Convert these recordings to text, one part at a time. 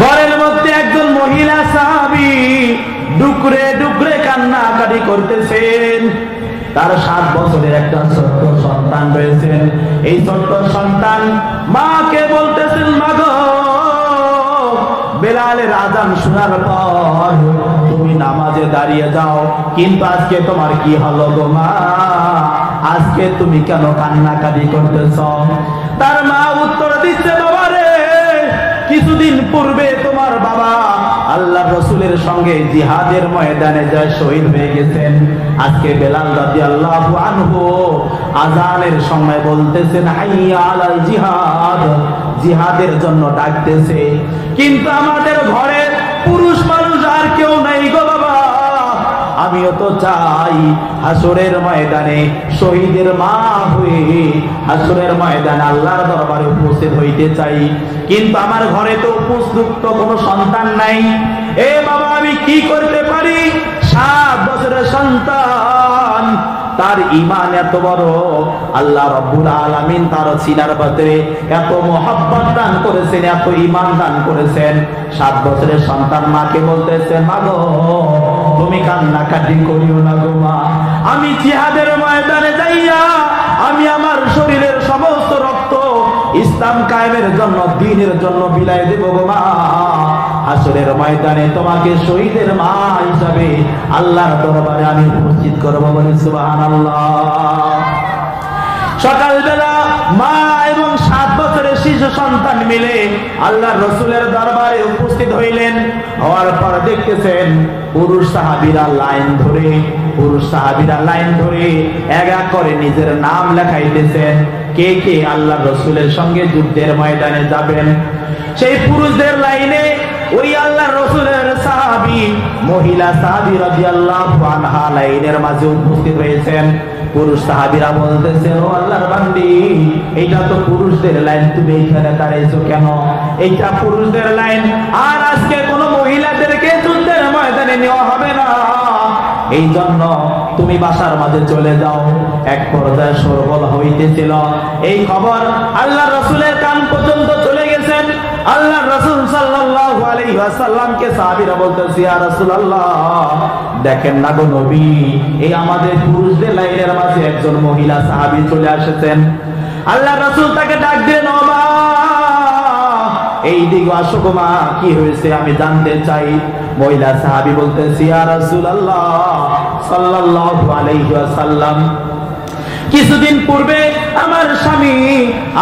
ঘরের মধ্যে একজন মহিলা সাহাবী ডুকরে ডুকরে কান্নাকাটি করতেছেন। তার 7 বছরের একটা ছোট্ট সন্তান রয়েছেন। এই ছোট্ট সন্তান মাকে বলতেছেন, মা গো, বেলালের আযান শোনার পর তুমি নামাজে দাঁড়িয়ে যাও, কিন্তু আজকে তোমার কি হলো গো মা? আজকে তুমি কেন কান্নাকাটি করতেছ? তার মা উত্তর দিচ্ছে, বাবা রে, কিছুদিন পূর্বে তোমার বাবা আল্লাহর রাসূলের সঙ্গে জিহাদের ময়দানে যায় শহীদ হয়ে গেছেন। আজকে বেলাল রাদিয়াল্লাহু আনহু আযানের সময় বলতেছেন, হাইয়া আলাল জিহাদ, জিহাদের জন্য ডাকতেছে, কিন্তু আমাদের ঘরে পুরুষ মানুষ আর কেউ নাই গো বাবা। আমিও তো চাই হাসরের ময়দানে শহীদের মা হয়ে হাসরের ময়দানে আল্লাহর দরবারে উপস্থিত হইতে চাই, কিন্তু আমার ঘরে তো উপযুক্ত কোনো সন্তান নাই। এ বাবা, আমি কি করতে পারি? 7 বছরের সন্তান, তার ঈমান এত বড়, আল্লাহ রাব্বুল আলামিন তার সিনার ভিতরে এত মহব্বত দান করেছেন, এত ঈমান দান করেছেন। 7 বছরের সন্তান মাকে বলতেছে, মা গো, তুমি কান্নাকাটি করিও না গো মা, আমি জিহাদের ময়দানে যাইয়া আমি আমার শরীরের সমস্ত রক্ত ইসলাম কায়েমের জন্য, দ্বীনের জন্য বিলাই দেব গো মা। হাসরের ময়দানে তোমাকে শহীদের মা হিসাবে আল্লাহর দরবারে আমি উপস্থিত করব, বলে সুবহানাল্লাহ। সকালবেলা মা এবং 7 বছরের শিশু সন্তান মিলে আল্লাহর রাসূলের দরবারে উপস্থিত হইলেন। হওয়ার পর দেখতেছেন পুরুষ সাহাবীরা লাইন ধরে এক এক করে নিজের নাম লেখাইতেছেন, কে কে আল্লাহর রাসূলের সঙ্গে যুদ্ধের ময়দানে যাবেন। সেই পুরুষদের লাইনে ওই আল্লাহর রাসূলের সাহাবী, মহিলা সাহাবী রাদিয়াল্লাহু আনহা লাইনের মাঝে উপস্থিত হয়েছেন। পুরুষ সাহাবীরা বলতেছে, ও আল্লাহর বান্দি, এইটা তো পুরুষদের লাইন, তুমি এখানে দাঁড়াইছো কেন? এইটা পুরুষদের লাইন, আর আজকে কোনো মহিলাদেরকে যুদ্ধের ময়দানে নেওয়া হবে না, এই জন্য তুমি বাসার মাঝে চলে যাও। এক পর্যায়ে সরবল হইতেছিল, এই খবর আল্লাহর রাসূলের কান পর্যন্ত চলে গেছেন। আল্লাহর রাসূল সাল্লাল্লাহু আলাইহি ওয়াসাল্লামকে সাহাবীরা বলতেছে, ইয়া রাসূলুল্লাহ, দেখেন না গো নবী, এই আমাদের পুরুষদের লাইনের মাঝে একজন মহিলা সাহাবী চলে এসেছেন। আল্লাহর রাসূল তাকে ডাক দিলেন, ও মা, এই দিকে আসো গো মা, কি হয়েছে আমি জানতে চাই। মহিলা সাহাবী বলতেছে, ইয়া রাসূলুল্লাহ সাল্লাল্লাহু আলাইহি ওয়াসাল্লাম, কিছুদিন পূর্বে আমার স্বামী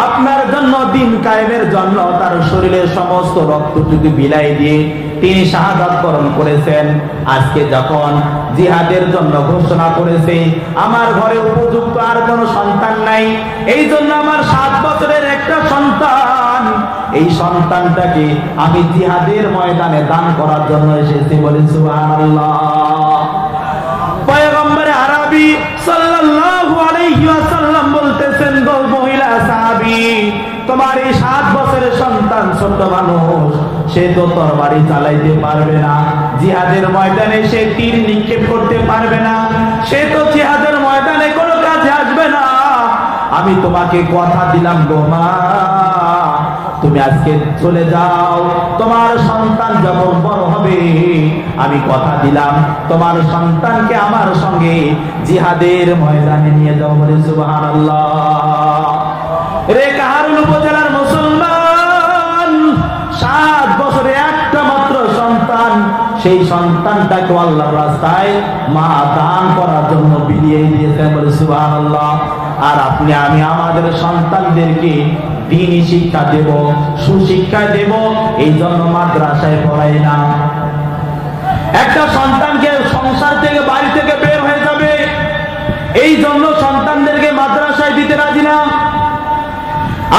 আপনার জন্য, দ্বীন কায়েমের জন্য তার শরীরের সমস্ত রক্তটুকু বিলাই দিয়ে তিনি শাহাদাত বরণ করেছেন। আজকে যখন জিহাদের জন্য ঘোষণা করেছে, আমার ঘরে উপযুক্ত আর কোনো সন্তান নাই, এই জন্য আমার 7 বছরের একটা সন্তান, এই সন্তানটাকে আমি জিহাদের ময়দানে দান করার জন্য এসেছি, বলে সুবহানাল্লাহ। পয়গম্বর আরবি সাল্লাল্লাহু আলাইহি ওয়াসাল্লাম বলতেছেন, গো মহিলা সাহাবী, তোমার এই 7 বছরের সন্তান ছোট মানুষ, সে তো তরবারি চালাইতে পারবে না, জিহাদের ময়দানে সে তীর নিক্ষেপ করতে পারবে না, সে তো জিহাদের ময়দানে কোনো কাজে আসবে না। আমি তোমাকে কথা দিলাম গো মা, তুমি আজকে চলে যাও, তোমার সন্তান যখন বড় হবে, আমি কথা দিলাম তোমার সন্তানকে আমার সঙ্গে জিহাদের ময়দানে নিয়ে যাও, বলে সুবহানাল্লাহ। রে কাহারুল উপজেলার মুসলমান, 7 বছরে একটা মাত্র সন্তান, সেই সন্তানটাকে আল্লাহর রাস্তায় মা দান করার জন্য বিলিয়ে দিয়েছেন, বলে সুবহানাল্লাহ। আর আপনি আমি আমাদের সন্তানদেরকে দ্বীনি শিক্ষা দেব, সুশিক্ষা দেব, এই জন্য মাদ্রাসায় পড়াই না। একটা সন্তানকে সংসার থেকে, বাড়ি থেকে বের হয়ে যাবে, এই জন্য সন্তানদেরকে মাদ্রাসায় দিতে রাজি না।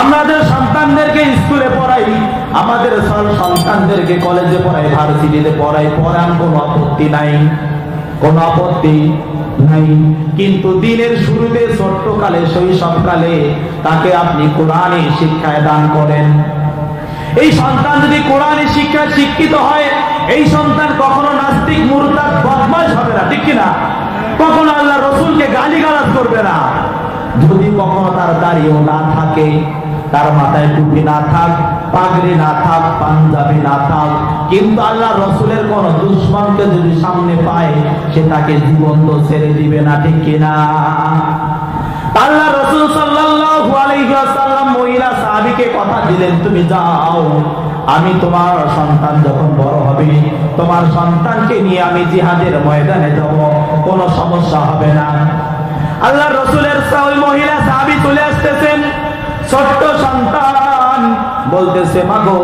আমাদের সন্তানদেরকে স্কুলে পড়াই, আমাদের সন্তানদেরকে কলেজে পড়াই, ভার্সিটিতে পড়াই, পড়ান, কোনো আপত্তি নাই, কোনো আপত্তি নাই। কিন্তু দিনের শুরুতে, ছোট্টকালে, শৈশবকালে তাকে আপনি কোরআনী শিক্ষায় দান করেন। এই সন্তান যদি কোরআনী শিক্ষায় শিক্ষিত হয়, এই সন্তান কখনো নাস্তিক, মুরতাদ, বদমাশ হবে না, ঠিক কিনা? কখনো আল্লাহ রাসূলকে গালিগালাজ করবে না। যদি কখনো তার দাড়িও না থাকে, তার মাথায় টুপি না থাক, পাগড়ি না থাক, পাঞ্জাবি না থাক, কিন্তু আল্লাহ রসুলের কোন দুশমনকে যদি সামনে পায় সে তাকে জীবন্ত ছেড়ে দিবে না, ঠিক কিনা? আল্লাহ রাসূল সাল্লাল্লাহু আলাইহি ওয়াসাল্লাম মহিলা সাহাবীকে কথা দিলেন, তুমি যাও, আমি তোমার সন্তান যখন বড় হবে তোমার সন্তানকে নিয়ে আমি জিহাদের ময়দানে যাব, কোনো সমস্যা হবে না। আল্লাহ রাসূলের ওই মহিলা সাহাবী চলে আসতেছেন, ছোট্ট সন্তান বলতেছে, মাগো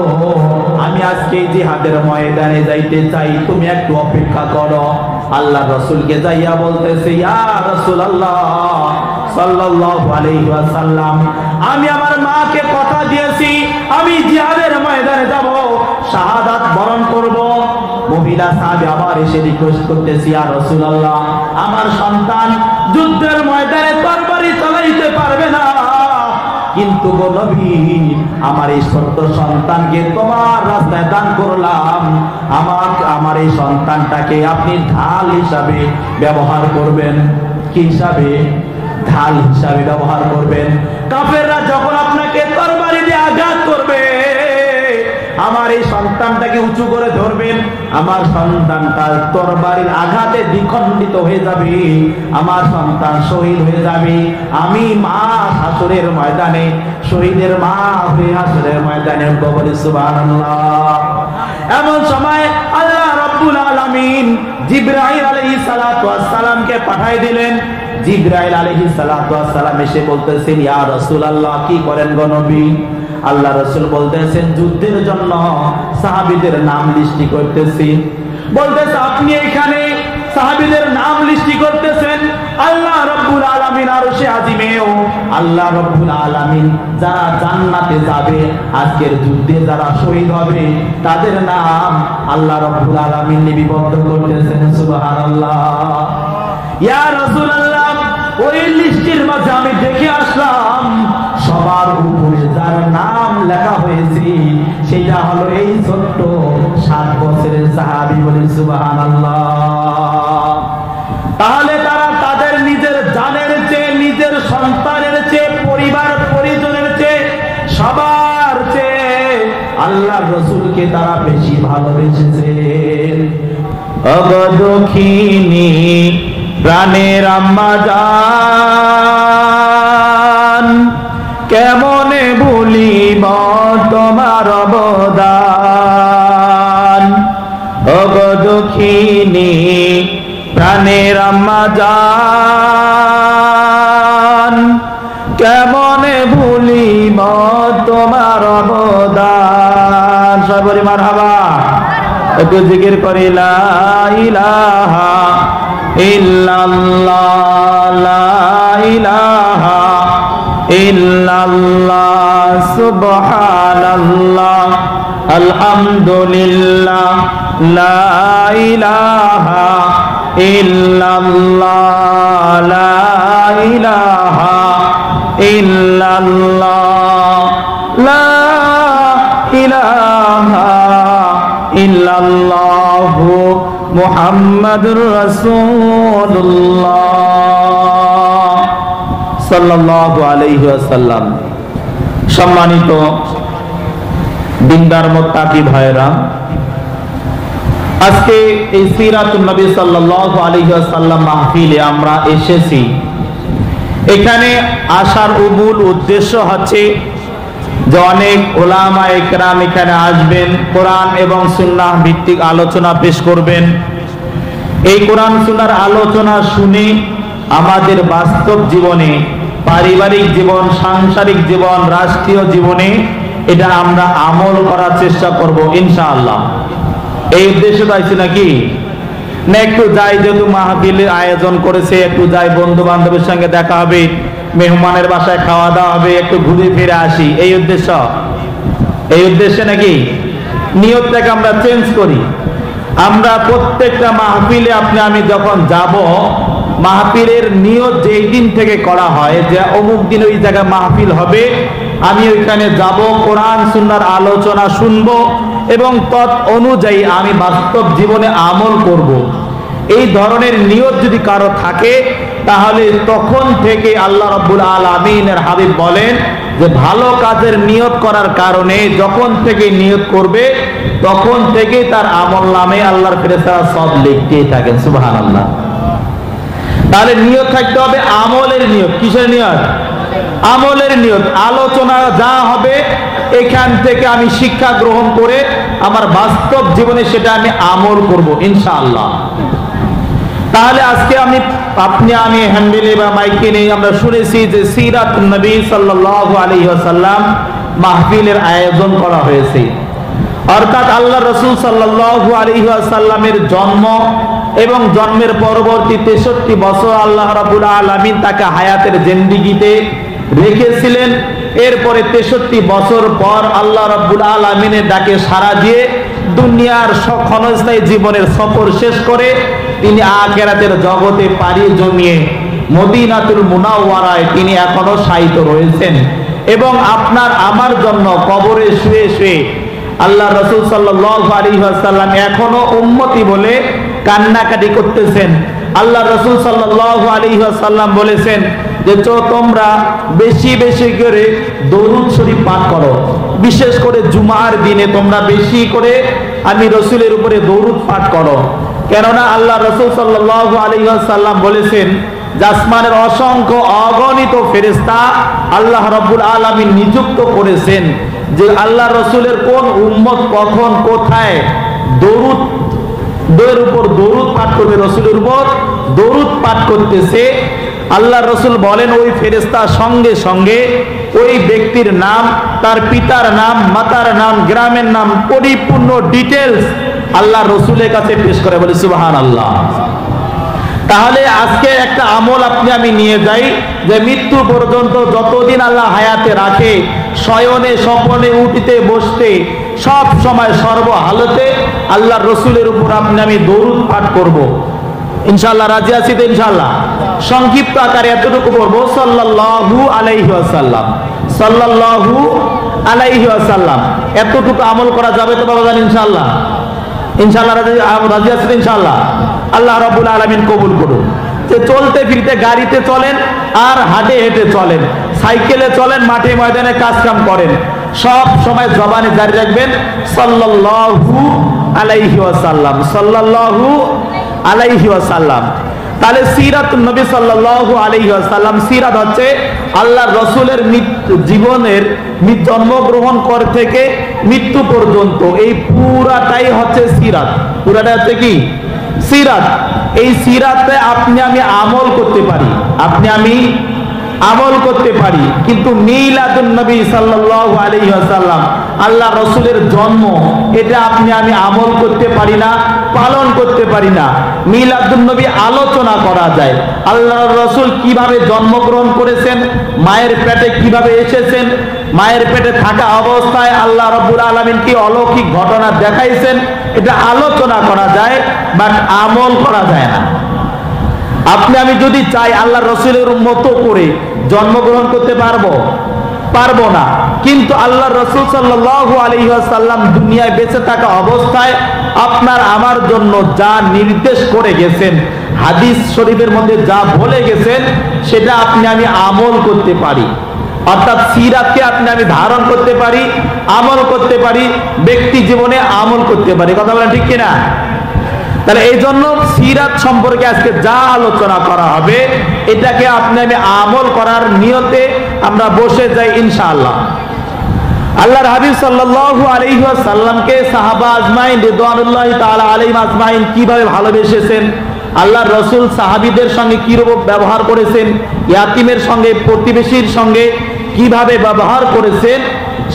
আমি আজকে জিহাদের ময়দানে যাইতে চাই, তুমি একটু অপেক্ষা করো। আল্লাহ রাসূলকে যাইয়া বলতেছে, ইয়া রাসূলুল্লাহ সাল্লাল্লাহু আলাইহি ওয়াসাল্লাম, আমি আমার মাকে কথা দিয়েছি আমি জিহাদের ময়দানে যাব, শাহাদাত বরণ করব। মহিলা সাহাবী আবার এসে রিকোয়েস্ট করতেছে, ইয়া রাসূলুল্লাহ আমার সন্তান যুদ্ধের ময়দানে তরবারি চালাইতে পারবে না, কিন্তু গো নবী আমার এই ছোট্ট সন্তানকে তোমার রাস্তায় দান করলাম, আমার এই সন্তানটাকে আপনি ঢাল হিসাবে ব্যবহার করবেন। কি হিসাবে? ঢাল হিসাবে ব্যবহার করবেন। কাফেররা যখন আপনাকে তরবারি দিয়ে আঘাত করবে আমার এই সন্তানটাকে উঁচু করে ধরবেন, আমার সন্তানটা তরবারির আঘাতে দ্বিখণ্ডিত হয়ে যাবে, আমার সন্তান শহীদ হয়ে যাবে, আমি মা হাসরের ময়দানে শহীদের মা হয়ে হাসরের ময়দানে কবরে সুবহানাল্লাহ। এমন সময় আল্লাহ রাব্বুল আলামিন জিবরাইল আলাইহিস সালাতু ওয়াস সালামকে পাঠিয়ে দিলেন। জিবরাইল আলাইহিস সালাতু ওয়াস সালাম এসে বলতেছেন, ইয়া রাসূলুল্লাহ কি করেন গো নবী? আল্লাহ রাসূল বলতেছেন, যুদ্ধের জন্য সাহাবীদের নাম লিস্টি করতেছি। বলতেছে, আপনি এখানে সাহাবীদের নাম লিস্টি করতেছেন, আল্লাহ রাব্বুল আলামিন আরশে আজিমেও আল্লাহ রাব্বুল আলামিন যারা জান্নাতে যাবে আজকের যুদ্ধে যারা শহীদ হবে তাদের নাম আল্লাহ রাব্বুল আলামিন লিপিবদ্ধ করতেছেন। সুবহানাল্লাহ। ইয়া রাসূলুল্লাহ ওই লিস্টের মাঝে আমি দেখে আসলাম সবার উপরে যার নাম লেখা হয়েছে সেটা হলো এই ছোট্ট 7 বছরের সাহাবী। বলে সুবহানাল্লাহ। তাহলে তারা তাদের নিজের জানের চেয়ে, নিজের সন্তানের চেয়ে, পরিবার পরিজনের চেয়ে, সবার চেয়ে আল্লাহর রাসূলকে তারা বেশি ভালোবেসেছে। অবদখিনী প্রাণের আম্মা জান, কেমনে ভুলিব তোমার অবদান। অবদখিনী প্রাণের আম্মা জান, কেমনে ভুলিব তোমার অবদান। সবাই মারহাবা, একটু জিকির করি লা ইলাহা ইল্লাল্লাহ, লা ইলাহা ইল্লাল্লাহ, সুবহানাল্লাহ, আলহামদুলিল্লাহ, লা ইলাহা ইল্লাল্লাহ, লা ইলাহা ইল্লাল্লাহ, লা ইলাহা ইল্লাল্লাহ, মুহাম্মাদুর রাসূলুল্লাহ সাল্লাল্লাহু আলাইহি ওয়াসাল্লাম। সম্মানিত দিনদার মুত্তাকি ভাইরা, আজকে এই সিরাতুন নবী সাল্লাল্লাহু আলাইহি ওয়াসাল্লাম মাহফিলে আমরা এসেছি। এখানে আসার মূল উদ্দেশ্য হচ্ছে যে অনেক উলামা ইকরাম এখানে আসবেন, কোরআন এবং সুন্নাহ ভিত্তিক আলোচনা পেশ করবেন। এই কোরআন সুন্নাহর আলোচনা শুনে আমাদের বাস্তব জীবনে, পারিবারিক জীবন, সাংসারিক জীবন, রাষ্ট্রীয় জীবনে এটা আমরা আমল করার চেষ্টা করব ইনশাআল্লাহ। এই উদ্দেশ্যে পাইছি নাকি না? একটু যাই, যেহেতু মাহফিলের আয়োজন করেছে, একটু যাই, বন্ধু বান্ধবের সঙ্গে দেখা হবে, মেহমানের বাসায় খাওয়া দাওয়া হবে, একটু ঘুরে ফিরে আসি, এই উদ্দেশ্য। এই উদ্দেশ্যে নাকি নিয়তটাকে আমরা চেঞ্জ করি। আমরা প্রত্যেকটা মাহফিলে আপনি আমি যখন যাব, মাহফিলের নিয়ত যেই দিন থেকে করা হয় যে অমুক দিন ওই জায়গায় মাহফিল হবে, আমি ওইখানে যাব, কোরআন সুন্নাহর আলোচনা শুনবো এবং তৎ অনুযায়ী আমি বাস্তব জীবনে আমল করব। এই ধরনের নিয়ত যদি কারো থাকে, তাহলে তখন থেকে আল্লাহ রাব্বুল আলামিনের হাবিব বলেন যে ভালো কাজের নিয়ত করার কারণে যখন থেকে নিয়ত করবে তখন থেকে তার আমল নামে আল্লাহর ফেরেশতারা সব লিখতেই থাকেন। সুবহানাল্লাহ। তাহলে নিয়ত থাকতে হবে আমলের নিয়ত। কিসের নিয়ত? আমলের নিয়ত। আলোচনা যা হবে এখান থেকে আমি শিক্ষা গ্রহণ করে আমার বাস্তব জীবনে সেটা আমি আমল করব ইনশাআল্লাহ। তাহলে আজকে আমি হ্যান্ডেলে বা মাইকে নেই, আমরা শুনেছি যে সিরাতুন নবী সাল্লাল্লাহু আলাইহি ওয়াসাল্লাম মাহফিলের আয়োজন করা হয়েছে। অর্থাৎ আল্লাহ রাসূল সাল্লাল্লাহু আলাইহি ওয়াসাল্লামের জন্ম এবং জন্মের পরবর্তী 63 বছর আল্লাহ রাব্বুল আলামিন তাকে হায়াতের জিন্দেগিতে রেখেছিলেন। এরপরে 63 বছর পর আল্লাহ রাব্বুল আলামিনের ডাকে সাড়া দিয়ে দুনিয়ার ক্ষণস্থায়ী জীবনের সফর শেষ করে তিনি আখিরাতের জগতে পাড়ি জমিয়ে মদিনাতুল মুনাওয়ারায় তিনি এখনো শায়িত রয়েছেন এবং আপনার আমার জন্য কবরে শুয়ে শুয়ে আল্লাহ রাসূল সাল্লাল্লাহু আলাইহি ওয়াসাল্লাম এখনো উম্মতি বলে কান্নাকাটি করতেছেন। আল্লাহ রাসূল সাল্লাল্লাহু আলাইহি ওয়াসাল্লাম বলেছেন যে তোমরা বেশি বেশি করে দরুদ শরীফ পাঠ করো, বিশেষ করে জুমার দিনে তোমরা বেশি করে আমি রাসূলের উপরে দরুদ পাঠ করো। কেননা আল্লাহ রাসূল সাল্লাল্লাহু আলাইহি ওয়াসাল্লাম বলেছেন যে আসমানের অসংখ্য অগণিত ফেরেশতা আল্লাহ রাব্বুল আলামিন নিযুক্ত করেছেন যে আল্লাহ রাসূলের কোন উম্মত কখন কোথায় দরুদের উপর দরুদ পাঠ করবে, রাসূলের উপর দরুদ পাঠ করতেছে। আল্লাহ রাসূল বলেন ওই ফেরেশতা সঙ্গে সঙ্গে ওই ব্যক্তির নাম, তার পিতার নাম, মাতার নাম, গ্রামের নাম, পরিপূর্ণ ডিটেইলস আল্লাহ রাসূলের কাছে পেশ করে। বলে সুবহানাল্লাহ। তাহলে আজকে একটা আমল আপনি আমি নিয়ে যাই যে মৃত্যু পর্যন্ত যতদিন আল্লাহ হায়াতে রাখে শয়নে স্বপনে উঠিতে বসতে সব সময় সর্ব হালতে আল্লাহ রাসূলের উপর আপনি আমি দরুদ পাঠ করব ইনশাআল্লাহ। রাজি আছি তো ইনশাআল্লাহ? সংক্ষিপ্ত আকারে এতটুকু বলবো, সাল্লাল্লাহু আলাইহি ওয়াসাল্লাম, সাল্লাল্লাহু আলাইহি ওয়াসাল্লাম। এতটুকু আমল করা যাবে তো বাবাজান ইনশাআল্লাহ? ইনশাআল্লাহ রাজি আছি তো ইনশাআল্লাহ? আল্লাহ রাব্বুল আলামিন কবুল করুন। যে চলতে ফিরতে গাড়িতে চলেন আর হাঁটে হেঁটে চলেন, সাইকেলে চলেন, মাঠে ময়দানে কাজ কাম করেন, সব সময় জবানে জারি রাখবেন সাল্লাল্লাহু আলাইহি ওয়াসাল্লাম, সাল্লাল্লাহু আলাইহি ওয়াসাল্লাম। তাহলে সিরাতুন নবী সাল্লাল্লাহু আলাইহি ওয়াসাল্লাম, সিরাত হচ্ছে আল্লাহর রাসূলের জীবনের জন্মগ্রহণ কর থেকে মৃত্যু পর্যন্ত এই পুরাটাই হচ্ছে সিরাত। পুরাটা হচ্ছে কি? সিরাত। এই সিরাতে আপনি আমি আমল করতে পারি, আপনি আমি আমল করতে পারি, কিন্তু মিলাদুন নবী সাল্লাল্লাহু আলাইহি ওয়াসাল্লাম, আল্লাহ রাসূলের জন্ম, এটা আপনি আমি আমল করতে পারি না, পালন করতে পারি না। মিলাদুন নবী আলোচনা করা যায়, আল্লাহর রাসূল কিভাবে জন্মগ্রহণ করেছেন, মায়ের পেটে কিভাবে এসেছেন, মায়ের পেটে থাকা অবস্থায় আল্লাহ রাব্বুল আলামিন কি অলৌকিক ঘটনা দেখাইছেন, এটা আলোচনা করা যায়, বাট আমল করা যায় না। আপনি আমি যদি চাই আল্লাহ রাসূলের মতো করে জন্মগ্রহণ করতে পারবো না, কিন্তু আল্লাহ রাসূল সাল্লাল্লাহু আলাইহি ওয়াসাল্লাম দুনিয়ায় বেঁচে থাকা অবস্থায় আপনার আমার জন্য যা নির্দেশ করে গেছেন, হাদিস শরীফের মধ্যে যা বলে গেছেন, সেটা আপনি আমি আমল করতে পারি। অর্থাৎ সিরাতকে আপনি আমি ধারণ করতে পারি, আমল করতে পারি, ব্যক্তি জীবনে আমল করতে পারি। কথা বলেন ঠিক কিনা? তাহলে এই জন্য সিরাত সম্পর্কে আজকে যা আলোচনা করা হবে এটাকে আপনি আমি আমল করার নিয়তে আমরা বসে যাই ইনশাআল্লাহ। আল্লাহর হাবিব সাল্লাল্লাহু আলাইহি ওয়াসাল্লামকে সাহাবা আজমাইন রিদওয়ানুল্লাহি তাআলা আলাইহিম আজমাইন কিভাবে ভালোবেসেছেন, আল্লাহর রাসূল সাহাবীদের সঙ্গে কিরকম ব্যবহার করেছেন, ইয়াতীমের সঙ্গে, প্রতিবেশীর সঙ্গে কিভাবে ব্যবহার করেছেন,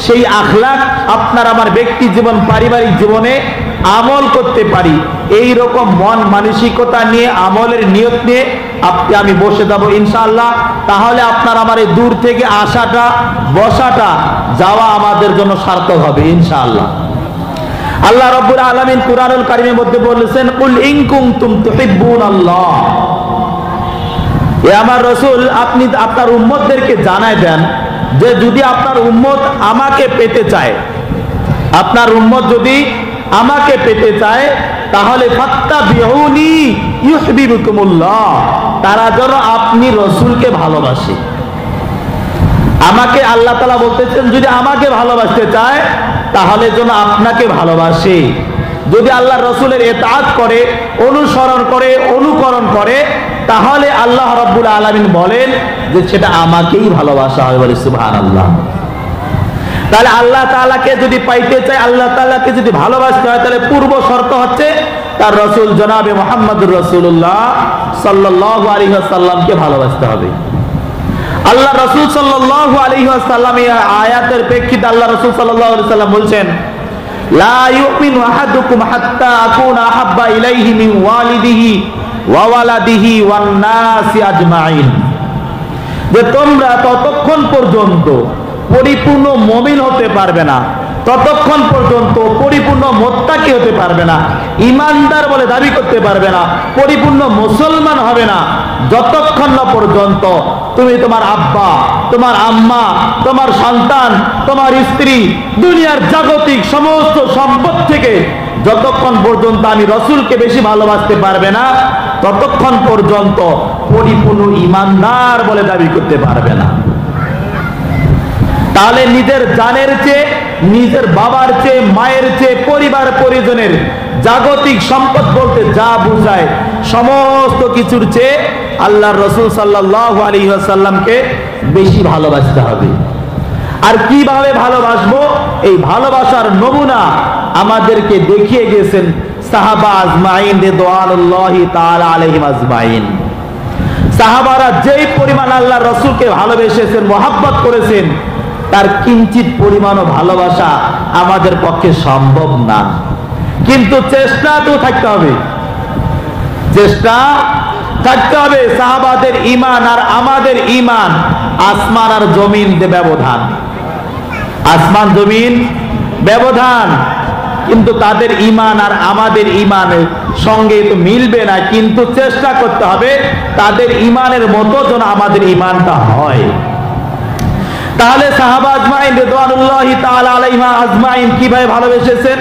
সেই আখলাক আপনার আমার ব্যক্তি জীবন, পারিবারিক জীবনে আমল করতে পারি। এই রকম মন মানসিকতা নিয়ে, আমলের নিয়ত নিয়ে আপনি আমি বসে যাব ইনশাআল্লাহ। তাহলে আপনার আমার এই দূর থেকে আসাটা, বসাটা, যাওয়া আমাদের জন্য সার্থক হবে ইনশাআল্লাহ। আল্লাহ রাব্বুল আলামিন কুরআনুল কারীমের মধ্যে বলেছেন, কুল ইন কুনতুম তুহিব্বুনাল্লাহ, এ আমার রাসূল আপনি আপনার উম্মতদেরকে জানায় দেন যে যদি আপনার উম্মত আমাকে পেতে চায়, আপনার উম্মত যদি আমাকে পেতে চায় তাহলে ফাত্তাবিউনি ইউহিব্বুকুমুল্লাহ, তারা যেন আপনি রসুলকে ভালোবাসে। আমাকে আল্লাহ তাআলা বলতেছেন যদি আমাকে ভালোবাসতে চায় তাহলে যেন আপনাকে ভালোবাসে। যদি আল্লাহ রসুলের ইতাআত করে, অনুসরণ করে, অনুকরণ করে, তাহলে আল্লাহ রাব্বুল আলামিন বলেন যে সেটা আমাকেই ভালোবাসা হবে। বলে সুবহানাল্লাহ। তাহলে আল্লাহ তাআলাকে যদি পাইতে চায়, আল্লাহ তাআলাকে যদি ভালোবাসতে হয়, তাহলে পূর্ব শর্ত হচ্ছে তার রসুল জনাবে মুহাম্মদুর রাসূলুল্লাহ সাল্লাল্লাহু আলাইহি ওয়াসাল্লামকে ভালোবাসতে হবে। আল্লাহ রাসূল সাল্লাল্লাহু আলাইহি ওয়াসাল্লাম এই আয়াতের প্রেক্ষিতে আল্লাহ রাসূল সাল্লাল্লাহু আলাইহি ওয়াসাল্লাম বলছেন, লা ইউমিনু আহাদুকুম হাত্তা আকুনা আহাব্বা ইলাইহি মিন ওয়ালিদিহি ওয়া ওয়ালাদিহি ওয়ান নাসি আজমাইন, যে তোমরা ততক্ষণ পর্যন্ত পরিপূর্ণ মুমিন হতে পারবে না, ততক্ষণ পর্যন্ত পরিপূর্ণ মুত্তাকি হতে পারবে না, ঈমানদার বলে দাবি করতে পারবে না, পরিপূর্ণ মুসলমান হবে না, যতক্ষণ না পর্যন্ত তুমি তোমার আব্বা, তোমার আম্মা, তোমার সন্তান, তোমার স্ত্রী, দুনিয়ার জাগতিক সমস্ত সম্পদ থেকে যতক্ষণ পর্যন্ত আমি রসুলকে বেশি ভালোবাসতে পারবে না, ততক্ষণ পর্যন্ত পরিপূর্ণ ঈমানদার বলে দাবি করতে পারবে না। তাহলে নিজের জানের চেয়ে, নিজের বাবার চেয়ে, মায়ের চেয়ে, পরিবার পরিজনের জাগতিক সম্পদ বলতে যা বোঝায় সমস্ত কিছুর চেয়ে আল্লাহর রাসূল সাল্লাল্লাহু আলাইহি ওয়াসাল্লামকে বেশি ভালোবাসতে হবে। আর কিভাবে ভালোবাসবো, এই ভালোবাসার নমুনা আমাদেরকে দেখিয়ে গেছেন সাহাবা আজমাইন রিদওয়ানুল্লাহি তাআলা আলাইহিম আজমাইন। সাহাবারা যেই পরিমাণ আল্লাহর রাসূলকে ভালোবেসেছেন, মহব্বত করেছেন, তার কিঞ্চিত পরিমাণও ভালোবাসা আমাদের পক্ষে সম্ভব না। কিন্তু চেষ্টা তো থাকতে হবে, চেষ্টা থাকতে হবে। সাহাবাদের ঈমান আর আমাদের ঈমান আসমান আর জমিন ব্যবধান, আসমান জমিন ব্যবধান। কিন্তু তাদের ঈমান আর আমাদের ঈমানের সঙ্গে তো মিলবে না, কিন্তু চেষ্টা করতে হবে তাদের ঈমানের মতো যেন আমাদের ঈমানটা হয়। তাহলে সাহাবা আজমাইন রিদওয়ানুল্লাহি তাআলা আলাইহিম আজমাইন কিভাবে ভালোবেসেছেন,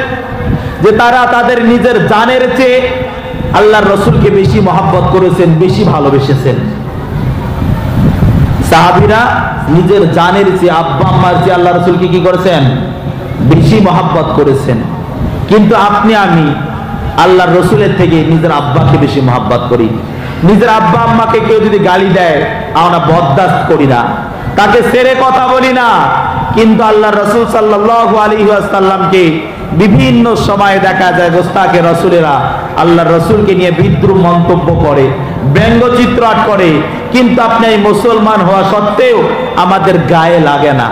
যে তারা তাদের নিজের জানের চেয়ে আল্লাহর রাসূলকে বেশি মহব্বত করেছেন, বেশি ভালোবেসেছেন। সাহাবীরা নিজের জানের চেয়ে, আব্বা আম্মার চেয়ে আল্লাহর রাসূলকে কি করেছেন, বেশি মহব্বত করেছেন। কিন্তু আপনি আমি আল্লাহর রাসূলের থেকে নিজের আব্বাকে বেশি মহব্বত করি। নিজের আব্বা আম্মাকে কেউ যদি গালি দেয় আমরা বরদাস্ত করি না, তাকে ছেড়ে কথা বলি না। কিন্তু আল্লাহর রাসূল সাল্লাল্লাহু আলাইহি ওয়াসাল্লামকে বিভিন্ন সময় দেখা যায় গোস্তাকে রাসূলেরা আল্লাহর রাসূলকে নিয়ে বিদ্রূপ মন্তব্য করে, ব্যঙ্গচিত্র আট করে, কিন্তু আপনি এই মুসলমান হওয়া সত্ত্বেও আমাদের গায়ে লাগে না।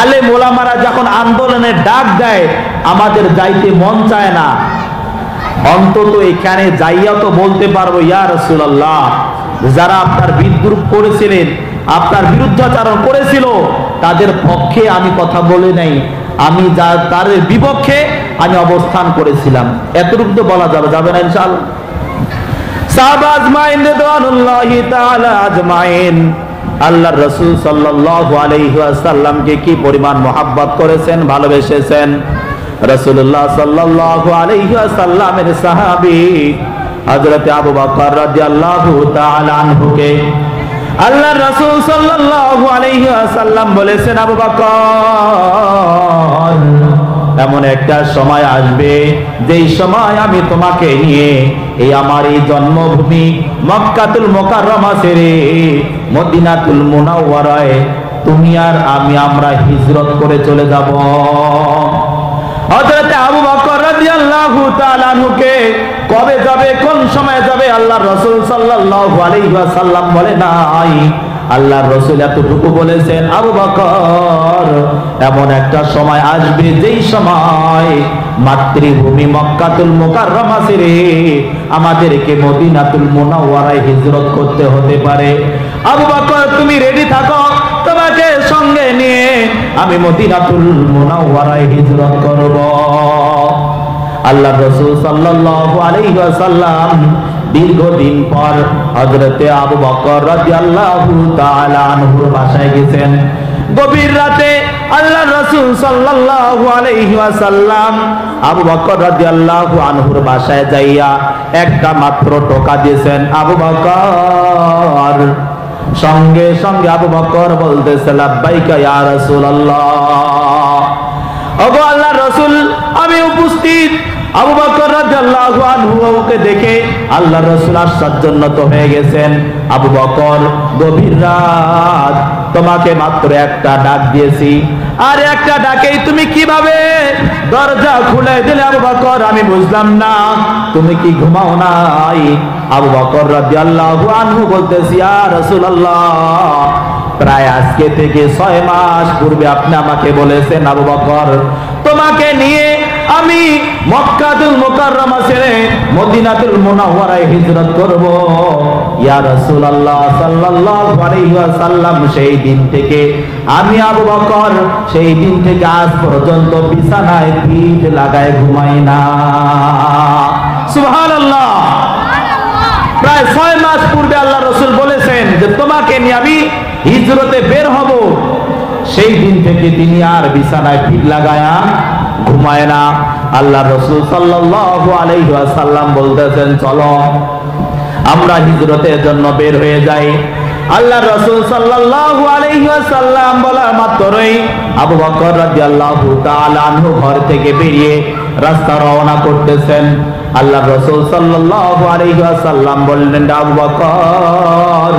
আলেম ওলামারা যখন আন্দোলনের ডাক দেয় আমাদের যাইতে মন চায় না। অন্তত এখানে যাইয়া তো বলতে পারবো, ইয়া রাসূলুল্লাহ, যারা আপনার বিদ্রূপ করেছিলেন, আপনার বিরুদ্ধাচরণ করেছিল, তাদের পক্ষে আমি কথা বলে নাই, আমি তাদের বিপক্ষে আমি অবস্থান করেছিলাম, এতটুকু তো বলা যাবে, যাবে না ইনশাআল্লাহ। সাহাবা আজমাইন রিদওয়ানুল্লাহি তাআলা আজমাইন আল্লাহর রাসূল সাল্লাল্লাহু আলাইহি ওয়াসাল্লামকে কি পরিমাণ মহব্বত করেছেন, ভালোবেসেছেন। রাসূলুল্লাহ সাল্লাল্লাহু আলাইহি ওয়াসাল্লামের সাহাবী হযরত আবু বকর রাদিয়াল্লাহু তাআলা আনহুকে আল্লাহর রাসূল সাল্লাল্লাহু আলাইহি ওয়াসাল্লাম বলেছেন, আবু বকর, এমন একটা সময় আসবে যেই সময় আমি তোমাকে নিয়ে এই আমার এই জন্মভূমি মক্কাতুল মুকাররমা ছেড়ে মদিনাতুল মুনাওয়ারায় তুমি আর আমি আমরা হিজরত করে চলে যাব। হযরত আবু বকর রাদিয়াল্লাহু তাআলা আনহুকে কবে যাবে, কোন সময় যাবে আল্লাহর রাসূল সাল্লাল্লাহু আলাইহি ওয়াসাল্লাম বলে নাই। আল্লাহর রাসূল এতটুকু বলেছেন, আবু বকর, এমন একটা সময় আসবে যেই সময় মাতৃভূমি মক্কাতুল মুকাররমা ছেড়ে আমাদেরকে মদিনাতুল মুনাওয়ারায় হিজরত করতে হতে পারে। আবু বকর, তুমি রেডি থাকো, তোমাকে সঙ্গে নিয়ে আমি মদিনাতুল মুনাওয়ারায় হিজরত করব। আল্লাহর রাসূল সাল্লাল্লাহু আলাইহি ওয়াসাল্লাম দীর্ঘদিন পর হযরতে আবু বকর রাদিয়াল্লাহু তাআলা আনহুর বাসায় গেছেন। গভীর রাতে আল্লাহর রাসূল সাল্লাল্লাহু আলাইহি ওয়াসাল্লাম আবু বকর রাদিয়াল্লাহু আনহুর বাসায় যাইয়া একটা মাত্র টোকা দিয়েছেন। আবু বকর, সঙ্গে সঙ্গে আবু বকর বলতেছে লাব্বাইকা ইয়া রাসূলুল্লাহ। ওগো আল্লাহর রাসূল, আমি উপস্থিত। আবু বকর রাদিয়াল্লাহু আনহুকে দেখে আল্লাহর রাসূল আশ্চর্যান্বিত হয়ে গেছেন। আবু বকর, গভীর রাত, তোমাকে মাত্র একটা ডাক দিয়েছি, আর একটা ডাকেই তুমি কিভাবে দরজা খুলে দিলে? আবু বকর, আমি বুঝলাম না, তুমি কি ঘুমাও নাই? আবু বকর রাদিয়াল্লাহু আনহু বলতেছি, ইয়া রাসূলুল্লাহ, প্রায় আজকে থেকে 6 মাস পূর্বে আপনি আমাকে বলেছেন আবু বকর, তোমাকে নিয়ে আমি মক্কাতুল মুকাররমা ছেড়ে মদিনাতুল মুনাওয়ারায় হিজরত করব। ইয়া রাসূলুল্লাহ সাল্লাল্লাহু আলাইহি ওয়াসাল্লাম, সেই দিন থেকে আমি আবু বকর সেই দিন থেকে আজ পর্যন্ত বিছানায় পিঠ লাগায় ঘুমাই না। সুবহানাল্লাহ। প্রায় 6 মাস পূর্বে আল্লাহ রাসূল বলেছেন যে তোমাকে নিয়ে আমি হিজরতে বের হব, সেই দিন থেকে তিনি আর বিছানায় পিঠ লাগায়া ঘুমায় না। আল্লাহ রাসূল সাল্লাল্লাহু আলাইহি ওয়াসাল্লাম বলতেছেন, চলো আমরা হিজরতের জন্য বের হয়ে যাই। আল্লাহ রাসূল সাল্লাল্লাহু আলাইহি ওয়াসাল্লাম বলা মাত্রই আবু বকর রাদিয়াল্লাহু তাআলা আনহু ঘর থেকে বেরিয়ে রাস্তা রওনা করতেছেন। আল্লাহ রাসূল সাল্লাল্লাহু আলাইহি ওয়াসাল্লাম বললেন, আবু বকর,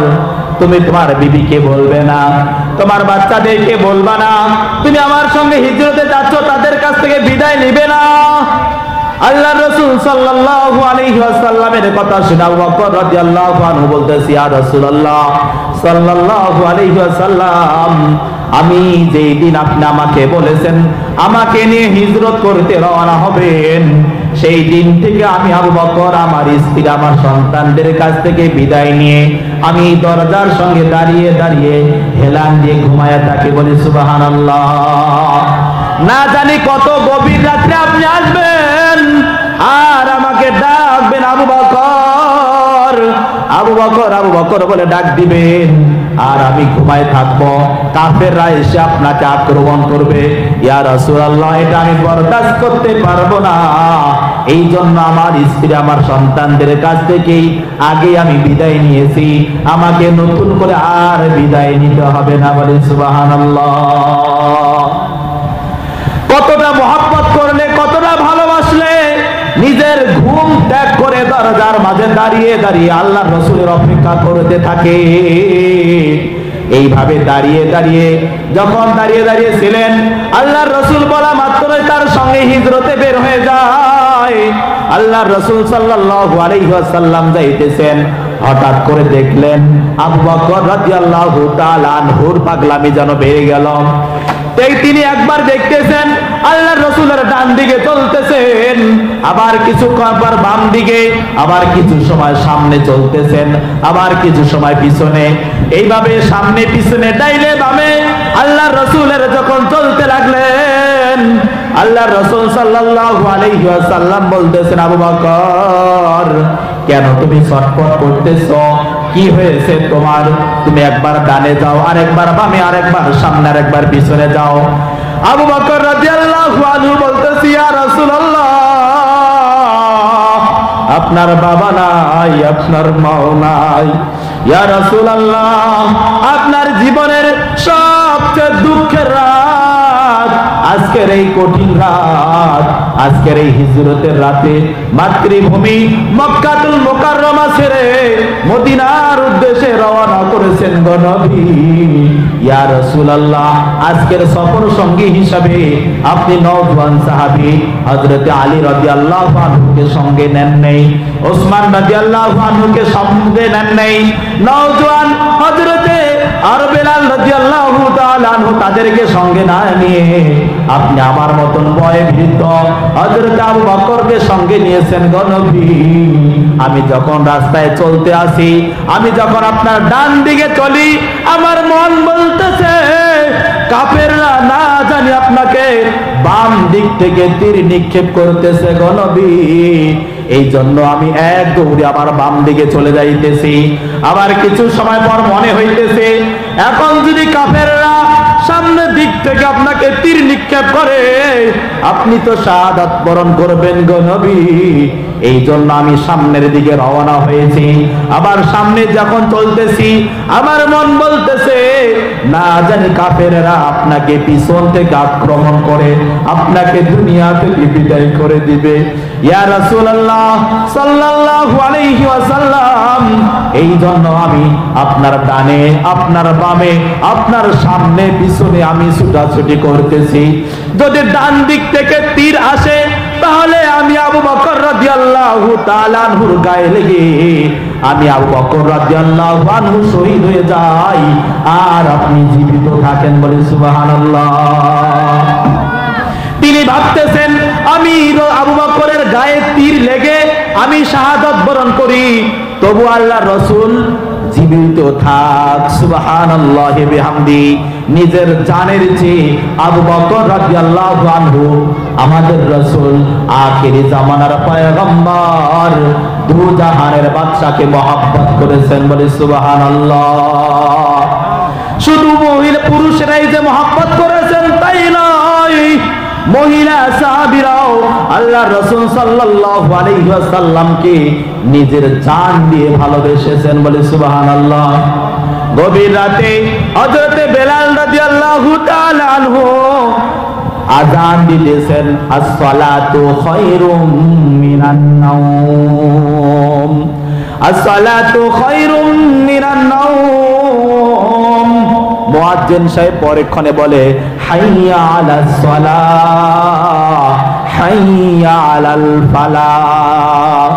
তুমি তোমার বিবিকে বলবে না, তোমার বাচ্চাদেরকে বলবা না, তুমি আমার সঙ্গে হিজরতে যাচ্ছ, তাদের কাছ থেকে বিদায় নিবে না। আল্লাহ রাসূল সাল্লাল্লাহু আলাইহি ওয়াসাল্লামের কথা শুনে আবু বকর রাদিয়াল্লাহু আনহু বলতেছি, ইয়া রাসূলুল্লাহ সাল্লাল্লাহু আলাইহি ওয়াসাল্লাম, আমি যেই দিন আপনি আমাকে বলেছেন আমাকে নিয়ে হিজরত করতে রওনা হবেন, সেই দিন থেকে আমি আবু বকর আমার স্ত্রী আমার সন্তানদের কাছ থেকে বিদায় নিয়ে আমি দরজার সঙ্গে দাঁড়িয়ে দাঁড়িয়ে হেলান দিয়ে ঘুমায়া থাকি। বলি সুবহানাল্লাহ। না জানি কত গভীর রাত্রে আপনি আসবেন আর আমাকে ডাকবেন, আবু বকর, আবু বকর, আবু বকর বলে ডাক দিবেন, আর আমি ঘুমায় থাকবো, কাফেররা এসে আপনাকে আক্রমণ করবে। ইয়া রাসূলুল্লাহ, এটা আমি বরদাস্ত করতে পারবো না, এই জন্য আমার স্ত্রী আমার সন্তানদের কাছ থেকেই আগে আমি বিদায় নিয়েছি, আমাকে নতুন করে আর বিদায় নিতে হবে না। বলে সুবহানাল্লাহ। কতটা মহব্বত করলে, কতটা ভালোবাসলে নিজের ঘুম ত্যাগ করে দরজার মাঝে দাঁড়িয়ে দাঁড়িয়ে আল্লাহর রাসূলের অপেক্ষা করতে থাকে। এইভাবে দাঁড়িয়ে দাঁড়িয়ে যখন দাঁড়িয়ে দাঁড়িয়ে ছিলেন, আল্লাহর রাসূল বলা মাত্রই তার সঙ্গে হিজরতে বের হয়ে যায়। আল্লাহর রাসূল সাল্লাল্লাহু আলাইহি ওয়াসাল্লাম যাইতেছেন, হঠাৎ করে দেখলেন আবু বকর রাদিয়াল্লাহু তাআলা আনহুর পাগলামি যেন বেড়ে গেল। তাই তিনি একবার দেখতেছেন আল্লাহর রাসূলের ডান দিকে চলতেছেন, আবার কিছু আবার বাম দিকে, আবার কিছু সময় সামনে চলতেছেন, আবার কিছু সময় পিছনে, এইভাবে সামনে পিছনে ডাইলে বামে আল্লাহর রাসূলের যখন চলতে লাগলেন, আল্লাহর রাসূল সাল্লাল্লাহু আলাইহি ওয়াসাল্লাম বলতেছেন, আবু বকর, কেন তুমি ছটফট করতেছো? কি হয়েছে তোমার? তুমি একবার ডানে যাও, আরেকবার বামে, আরেকবার সামনে, আরেকবার পিছনে যাও। আবু বকর রাদিয়াল্লাহু আনহু বলতেছি, ইয়া রাসূলুল্লাহ, আপনার বাবা নাই, আপনার মাও নাই, ইয়া রাসূলুল্লাহ, আপনার জীবনের সবচেয়ে দুঃখের রাত আজকের এই কঠিন রাত, আজকের এই হিজরতের রাতে মাতৃভূমি মক্কাতুল মুকাররমা ছেড়ে মদিনার উদ্দেশ্যে রওনা করেছেন গো নবী। ইয়া রাসূলুল্লাহ, আজকের সফর সঙ্গী হিসাবে আপনি নওজোয়ান সাহাবী হযরত আলী রাদিয়াল্লাহু আনহুকে সঙ্গে নেন নাই, ওসমান রাদিয়াল্লাহু আনহুকে সঙ্গে নেন নাই, নওজোয়ান হযরত আর বেলাল রাদিয়াল্লাহু তাআলা আনহু তাদেরকে সঙ্গে না নিয়ে আপনি আমার মতন বয়ে বৃদ্ধ হযরত আবু বকরকে সঙ্গে নিয়েছেন গো নবী। আমি যখন রাস্তায় চলতে আসি, আমি যখন আপনার ডান দিকে চলি, আমার মন বলতেছে কাফেররা না জানি আপনাকে বাম দিক থেকে তীর নিক্ষেপ করতেছে গো নবী। এই জন্য আমি এক দৌড়ে আমার বাম দিকে চলে যাইতেছি। আবার কিছু সময় পর মনে হইতেছে এখন যদি কাফেররা সামনের দিক থেকে আপনাকে তীর নিক্ষেপ করে, আপনি তো শাহাদাত বরণ করবেন গো নবী। এই জন্য আমি সামনের দিকে রওনা হয়েছি। আবার সামনে যখন চলতেছি আমার মন বলতেছে না জানি কাফেররা আপনাকে পিছন থেকে আক্রমণ করে আপনাকে দুনিয়া থেকে বিদায় করে দিবে। ইয়া রাসূলুল্লাহ সাল্লাল্লাহু আলাইহি ওয়াসাল্লাম, এই জন্য আমি আপনার ডানে আপনার বামে আপনার সামনে পিছনে আমি ছুটাছুটি করতেছি। যদি ডান দিক থেকে তীর আসে তাহলে আমি আবু বকর রাদিয়াল্লাহু তাআলা আনহুর গায়ে লেগে আমি আবু বকর রাদিয়াল্লাহু আনহু শহীদ হয়ে যাই, আর আপনি জীবিত থাকেন। বলে সুবহানাল্লাহ। তিনি ভাবতেছেন আমি আবু বকরের গায়ে তীর লেগে আমি শাহাদাত বরণ করি, তবু আল্লাহর রাসূল জীবিত থাক। সুবহানাল্লাহি বিহামদি। নিজের জানের চেয়ে আবু বকর রাদিয়াল্লাহু আনহু আমাদের রাসূল আখিরি জামানার পয়গম্বর দু জাহানের বাদশাকে মহব্বত করেছেন। বলে সুবহানাল্লাহ। শুধু মহিলা পুরুষরাই যে মহব্বত করেছেন তাই নয়, মহিলা সাহাবীরাও আল্লাহর রাসূল সাল্লাল্লাহু আলাইহি ওয়াসাল্লামকে নিজের জান দিয়ে ভালোবেসেছেন। বলে সুবহানাল্লাহ। গভীর রাতে হযরত বেলাল রাদিয়াল্লাহু তাআলা আনহু আযান দিতেছেন, as-salatu khairum minan naum, as-salatu khairum minan naum। মুয়াজ্জিন সাহেব পরক্ষণে বলে হাইয়া আলাস সালাহ হাইয়া আলাল ফালাহ।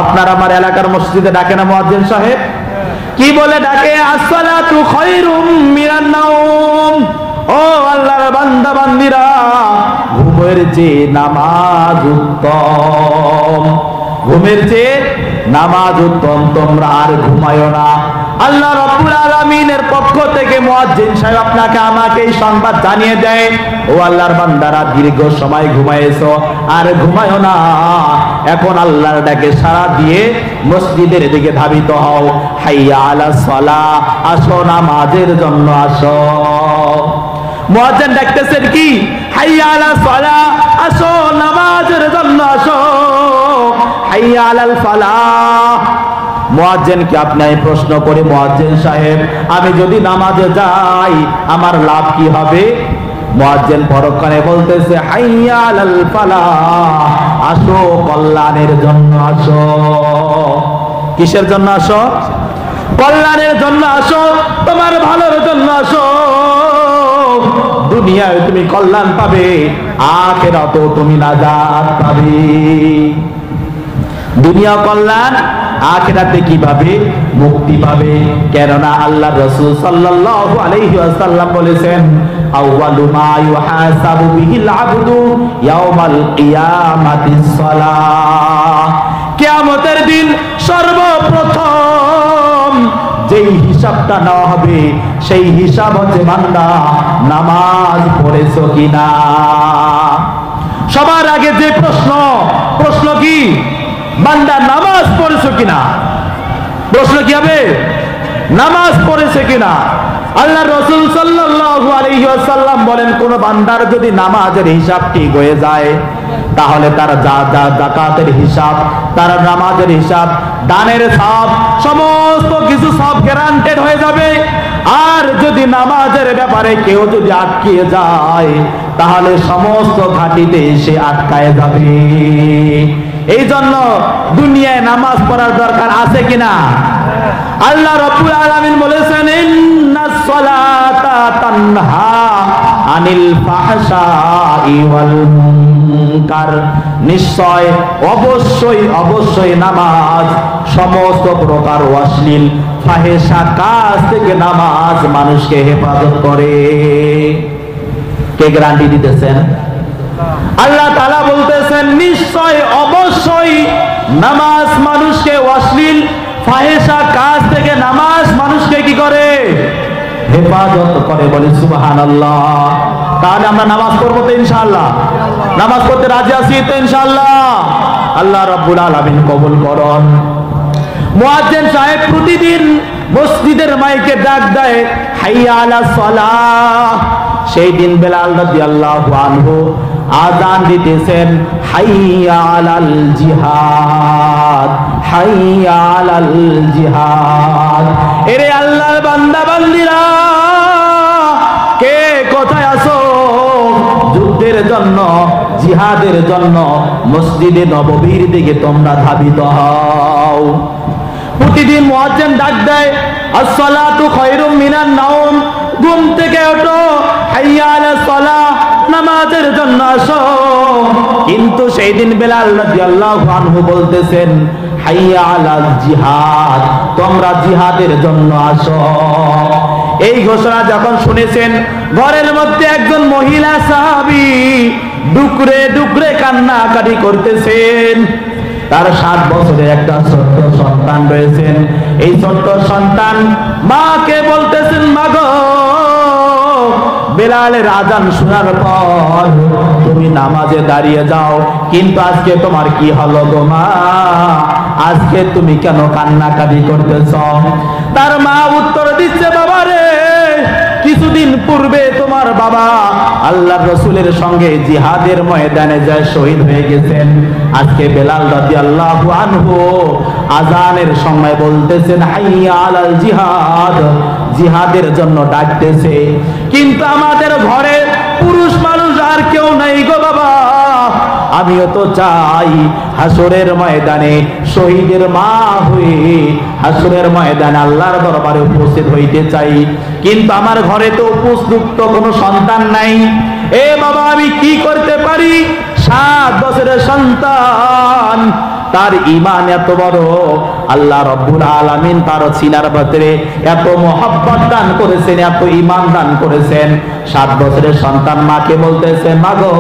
আপনার আমার এলাকার মসজিদে ডাকে না মুয়াজ্জিন সাহেব? কি বলে ডাকে? as-salatu khairum minan naum। ও আল্লাহর বান্দা বান্দীরা, ঘুমের চেয়ে নামাজ উত্তম, ঘুমের চেয়ে নামাজ উত্তম, তোমরা আর ঘুমায়ো না। আল্লাহ রাব্বুল আলামিনের পক্ষ থেকে মুয়াজ্জিন সাহেব আপনাকে আমাকে এই সংবাদ জানিয়ে দেয়, ও আল্লাহর বান্দারা দীর্ঘ সময় ঘুমায়েছো, আর ঘুমায়ো না। এখন আল্লাহর ডাকে সাড়া দিয়ে মসজিদের দিকে ধাবিত হও। হাইয়া আলাস সালাহ, আসো নামাজের জন্য আসো। মুয়াজ্জিন ডাকতেছেন কি? হাইয়া আলাস সালাহ, আসো নামাজের জন্য আসো। হাইয়া আলাল ফালাহ। মুয়াজ্জিনকে আপনি প্রশ্ন করে, মুয়াজ্জিন সাহেব আমি যদি নামাজে যাই আমার লাভ কি হবে? মুয়াজ্জিন পরক্ষণে বলতেছে হাইয়া আলাল ফালাহ, আসো কল্যাণের জন্য আসো। কিসের জন্য আসো? কল্যাণের জন্য আসো, তোমার ভালোর জন্য আসো। দুনিয়ায় তুমি কল্যাণ পাবে, আখিরাতেও তুমি নাজাত পাবে। দুনিয়া কল্যাণ, আখিরাতে কিভাবে মুক্তি পাবে? কেননা আল্লাহ রাসূল সাল্লাল্লাহু আলাইহি ওয়াসাল্লাম বলেছেন আউয়ালু মা ইউহাসাবু বিহিল আবদু ইয়াউমাল কিয়ামাতিস সালাহ। কিয়ামতের দিন সর্বপ্রথম যেই হিসাবটা নেওয়া হবে সেই হিসাব হচ্ছে বান্দা নামাজ পড়েছো কিনা। সবার আগে যে প্রশ্ন কি? বান্দা নামাজ পড়েছো কিনা। প্রশ্ন কি হবে? নামাজ পড়েছে কিনা। আল্লাহর রাসূল সাল্লাল্লাহু আলাইহি ওয়াসাল্লাম বলেন, কোন বান্দার যদি নামাজের হিসাব ঠিক হয়ে যায় তাহলে তার যাকাতের হিসাব, তার নামাজের হিসাব, দানের সওয়াব, সমস্ত কিছু সব গ্যারান্টেড হয়ে যাবে। আর যদি নামাজের ব্যাপারে কেউ যদি আটকিয়ে যায় তাহলে সমস্ত ঘাটিতে সে আটকায় যাবে। এই জন্য দুনিয়ায় নামাজ পড়ার দরকার আছে কিনা? আল্লাহ রাব্বুল আলামিন বলেছেন ইন্নাস সালাতা তানহা আনিল ফাহশাই ওয়াল মুনকার। নিশ্চয় অবশ্যই নামাজ সমস্ত প্রকার অশ্লীল ফাহেশা কাজ থেকে নামাজ মানুষকে হেফাজত করে। কে গ্যারান্টি দিতেছেন? আল্লাহ তাআলা বলতেছেন নিশ্চয় অবশ্যই নামাজ মানুষকে অশ্লীল ফাহেশা কাজ থেকে নামাজ মানুষকে কি করে? হেফাজত করে। বলি সুবহানাল্লাহ। তাহলে আমরা নামাজ পড়বো তো ইনশাআল্লাহ? নামাজ পড়তে রাজি আছি তো ইনশাআল্লাহ? আল্লাহ রাব্বুল আলামিন কবুল করুন। মুয়াজ্জিন সাহেব প্রতিদিন মসজিদের মাইকে ডাক দেয় হাইয়া আলাস সালাহ, সেই দিন বেলাল রাদিয়াল্লাহু আনহু আযান দিতেছেন হাইয়া আলাল জিহাদ, হাইয়া আলাল জিহাদ। এরে আল্লাহর বান্দা বান্দিরা, কে কোথায় আছো? যুদ্ধের জন্য, জিহাদের জন্য মসজিদে নববীর দিকে তোমরা ধাবিত হও। প্রতিদিন মুয়াজ্জিন ডাক দেয় আসসালাতু খায়রুম মিনান নাওম, ঘুম থেকে ওঠো, হাইয়া আলাস সালাহ, নামাজের জন্য আসো। কিন্তু সেই দিন বেলাল রাদিয়াল্লাহু আনহু বলতেছেন হাইয়া আলাল জিহাদ, তোমরা জিহাদের জন্য আসো। এই ঘোষণা যখন শুনেছেন, ঘরের মধ্যে একজন মহিলা সাহাবী ডুকরে ডুকরে কান্নাকাটি করতেছেন। তার 7 বছরের একটা ছোট্ট সন্তান রয়েছেন। এই ছোট্ট সন্তান মাকে বলতেছেন, মা গো, বেলালের আযান শোনার পর তুমি নামাজে দাঁড়িয়ে যাও, কিন্তু আজকে তোমার কি হলো গো মা? আজকে তুমি কেন কান্নাকাটি করতেছ? তার মা উত্তর দিচ্ছে, বাবা রে, কিছুদিন পূর্বে তোমার বাবা আল্লাহর রাসূলের সঙ্গে জিহাদের ময়দানে যায় শহীদ হয়ে গেছেন। আজকে বেলাল রাদিয়াল্লাহু আনহু আযানের সময় বলতেছেন হাইয়া আলাল জিহাদ, জিহাদের জন্য ডাকতেছে, কিন্তু আমাদের ঘরে পুরুষ মানুষ আর কেউ নাই গো বাবা। আমিও তো চাই হাসরের ময়দানে শহীদের মা হয়ে হাসরের ময়দানে আল্লাহর দরবারে উপস্থিত হইতে চাই, কিন্তু আমার ঘরে তো উপযুক্ত কোনো সন্তান নাই। এ বাবা, আমি কি করতে পারি? 7 বছরের সন্তান, তার ঈমান এত বড়, আল্লাহ রাব্বুল আলামিন তার সিনার ভিতরে এত মহব্বত দান করেছেন, এত ঈমান দান করেছেন। 7 বছরের সন্তান মাকে বলতেছে, মা গো,